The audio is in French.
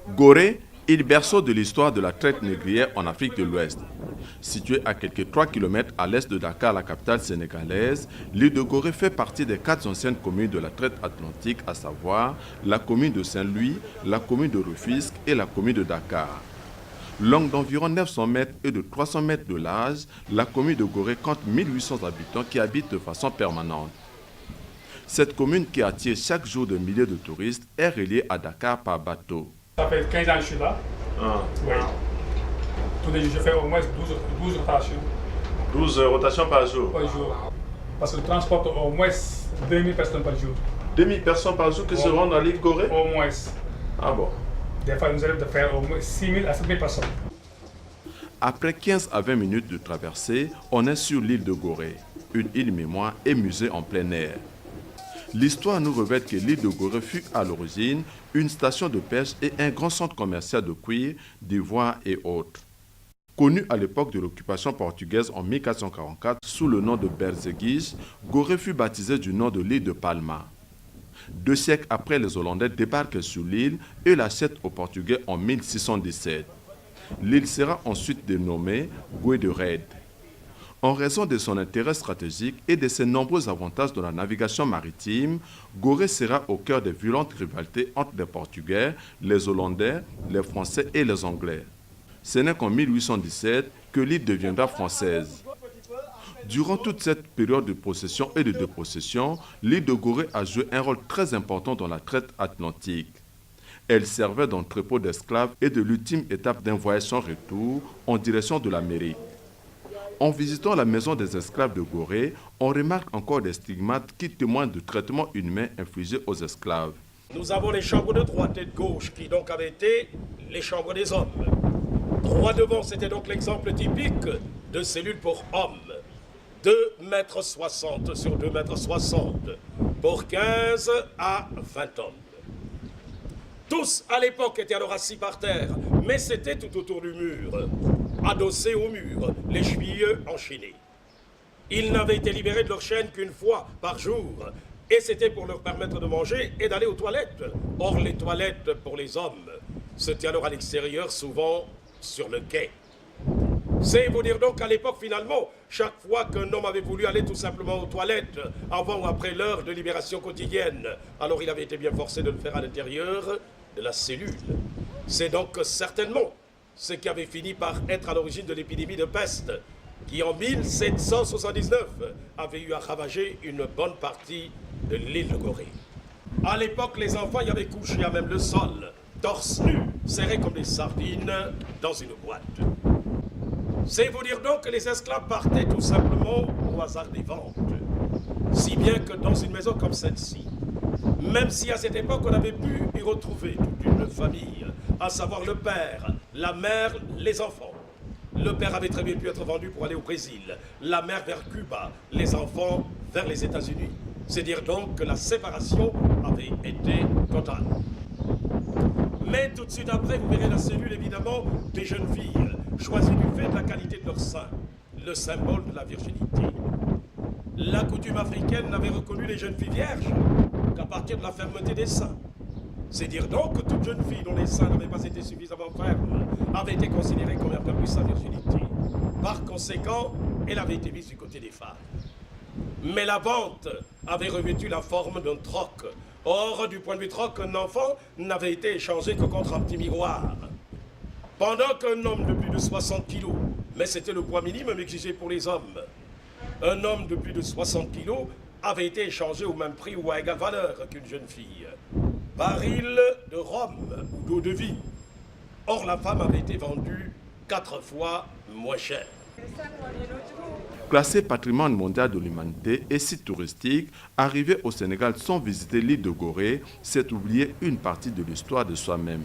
Gorée est le berceau de l'histoire de la traite négrière en Afrique de l'Ouest. Située à quelques 3 km à l'est de Dakar, la capitale sénégalaise, l'île de Gorée fait partie des 4 anciennes communes de la traite atlantique, à savoir la commune de Saint-Louis, la commune de Rufisque et la commune de Dakar. Longue d'environ 900 mètres et de 300 mètres de large, la commune de Gorée compte 1800 habitants qui habitent de façon permanente. Cette commune qui attire chaque jour des milliers de touristes est reliée à Dakar par bateau. Ça fait 15 ans que je suis là. Oui. Tous les jours, je fais au moins 12 rotations. 12 rotations par jour? Par jour. Parce que je transporte au moins 2000 personnes par jour. 2000 personnes par jour qui se rendent à l'île Gorée? Au moins. Ah bon? Des fois, il nous arrive de faire au moins 6000 à 7000 personnes. Après 15 à 20 minutes de traversée, on est sur l'île de Gorée, une île mémoire et musée en plein air. L'histoire nous révèle que l'île de Gorée fut à l'origine une station de pêche et un grand centre commercial de cuir, d'ivoire et autres. Connu à l'époque de l'occupation portugaise en 1444 sous le nom de Berzeguiche, Gorée fut baptisée du nom de l'île de Palma. 2 siècles après, les Hollandais débarquent sur l'île et l'achètent aux Portugais en 1617. L'île sera ensuite dénommée Gué-de-Rede. En raison de son intérêt stratégique et de ses nombreux avantages dans la navigation maritime, Gorée sera au cœur des violentes rivalités entre les Portugais, les Hollandais, les Français et les Anglais. Ce n'est qu'en 1817 que l'île deviendra française. Durant toute cette période de possession et de dépossession, l'île de Gorée a joué un rôle très important dans la traite atlantique. Elle servait d'entrepôt d'esclaves et de l'ultime étape d'un voyage sans retour en direction de l'Amérique. En visitant la maison des esclaves de Gorée, on remarque encore des stigmates qui témoignent du traitement inhumain infligé aux esclaves. Nous avons les chambres de droite et de gauche qui donc avaient été les chambres des hommes. Droit devant, c'était donc l'exemple typique de cellules pour hommes. 2,60 m sur 2,60 m pour 15 à 20 hommes. Tous à l'époque étaient alors assis par terre, mais c'était tout autour du mur, adossés au mur, les chevilles enchaînées. Ils n'avaient été libérés de leur chaîne qu'une fois par jour, et c'était pour leur permettre de manger et d'aller aux toilettes. Or, les toilettes pour les hommes, c'était alors à l'extérieur, souvent sur le quai. C'est vous dire donc qu'à l'époque, finalement, chaque fois qu'un homme avait voulu aller tout simplement aux toilettes, avant ou après l'heure de libération quotidienne, alors il avait été bien forcé de le faire à l'intérieur de la cellule. C'est donc certainement ce qui avait fini par être à l'origine de l'épidémie de peste, qui en 1779 avait eu à ravager une bonne partie de l'île de Gorée. À l'époque, les enfants y avaient couché à même le sol, torse nu, serrés comme des sardines dans une boîte. C'est vous dire donc que les esclaves partaient tout simplement au hasard des ventes. Si bien que dans une maison comme celle-ci, même si à cette époque on avait pu y retrouver toute une famille, à savoir le père, la mère, les enfants. Le père avait très bien pu être vendu pour aller au Brésil, la mère vers Cuba, les enfants vers les États-Unis. C'est dire donc que la séparation avait été totale. Mais tout de suite après, vous verrez la cellule évidemment des jeunes filles, choisies du fait de la qualité de leur sein, le symbole de la virginité. La coutume africaine n'avait reconnu les jeunes filles vierges qu'à partir de la fermeté des seins. C'est dire donc que toute jeune fille dont les seins n'avaient pas été suffisamment fermes avait été considérée comme ayant perdu sa virginité. Par conséquent, elle avait été mise du côté des femmes. Mais la vente avait revêtu la forme d'un troc. Or, du point de vue troc, un enfant n'avait été échangé que contre un petit miroir. Pendant qu'un homme de plus de 60 kilos, mais c'était le poids minimum exigé pour les hommes, un homme de plus de 60 kilos avait été échangé au même prix ou à égale valeur qu'une jeune fille. Baril de rhum ou d'eau de vie. Or, la femme avait été vendue 4 fois moins cher. Classé patrimoine mondial de l'humanité et site touristique, arriver au Sénégal sans visiter l'île de Gorée, c'est oublier une partie de l'histoire de soi-même.